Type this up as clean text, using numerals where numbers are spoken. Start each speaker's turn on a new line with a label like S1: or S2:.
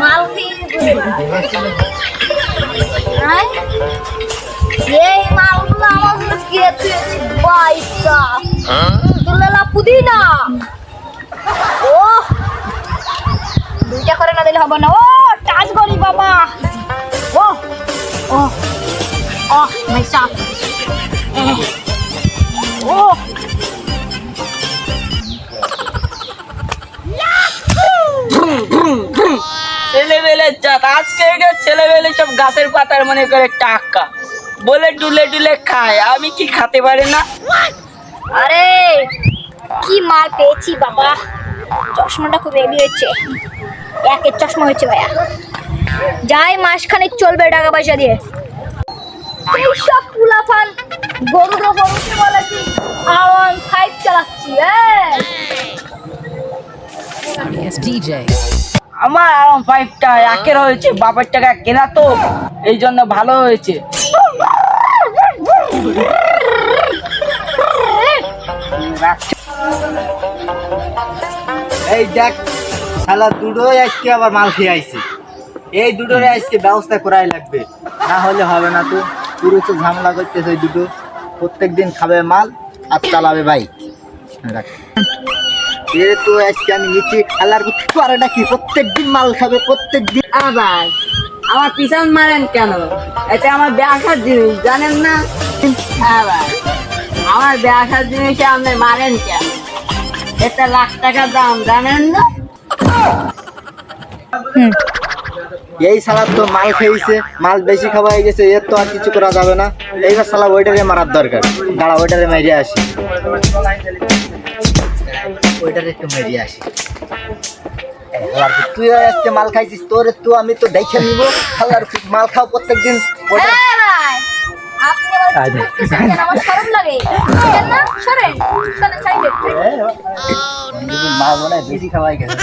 S1: মাল এই মালগুলো আমার গিয়ে পয়সা তুলে পুদিনা ও দুইটা করে না দিলে হবে না ও টাচ করি বাবা ও ও ও মাইসা ও
S2: ছেলেবেলে চাঁদ আজকে ছেলেবেলে সব গাছের পাতার মনে করে টাকা বলে ডুলে ডুলে খায় আমি কি খেতে পারি না
S1: আরে কি মাল পেয়েছি বাবা চশমাটা খুব হেভি হচ্ছে একের চশমা হচ্ছে ভাইয়া যাই মাসখানেক চলবে টাকা পয়সা দিয়ে এইসব পুলাফান গরুকে বলেছি আওয়ান 5 চালাচ্ছি
S3: Yes, DJ.
S2: আমার আরাম 5টা একের হয়েছে বাবার টাকা কেনা তো এই জন্য ভালো হয়েছে
S4: এই দেখ শালা দুটোই আজকে আবার মাল খেয়ে আইছে এই দুটোরে আজকে ব্যবস্থা করাই লাগবে না হলে হবে না তো পুরো তো ঝামেলা করতেছে ওই দুটো প্রত্যেকদিন খাবে মাল আর চালাবে বাইক এ তো আজকে আমি নিচে খেলার পারে নাকি প্রত্যেকদিন মাল খাবে প্রত্যেকদিন
S2: আবার আমার পিছন মারেন কেন এটা আমার দেখার জিনিস জানেন না আবার আমার দেখার জিনিস আপনি মারেন কেন এটা লাখ টাকা দাম জানেন না
S4: এই শালা তো মাল খেয়েছে মাল বেশি খাওয়া হয়ে গেছে এর তো আর কিছু করা যাবে না এইবার শালা ওইটারে মারার দরকার দাঁড়া ওইটারে মেরে আসি ওইটারে একটু মেরে আসি তুই আজকে মাল খাইছিস তোর তো আমি তো দেখে নিব খালার মাল খাও প্রত্যেকদিন
S1: ভাই আপনি আমার শরম লাগে না সরেন চলে চাইবে
S4: মাল মনে হয় বেশি খাওয়াই গেছে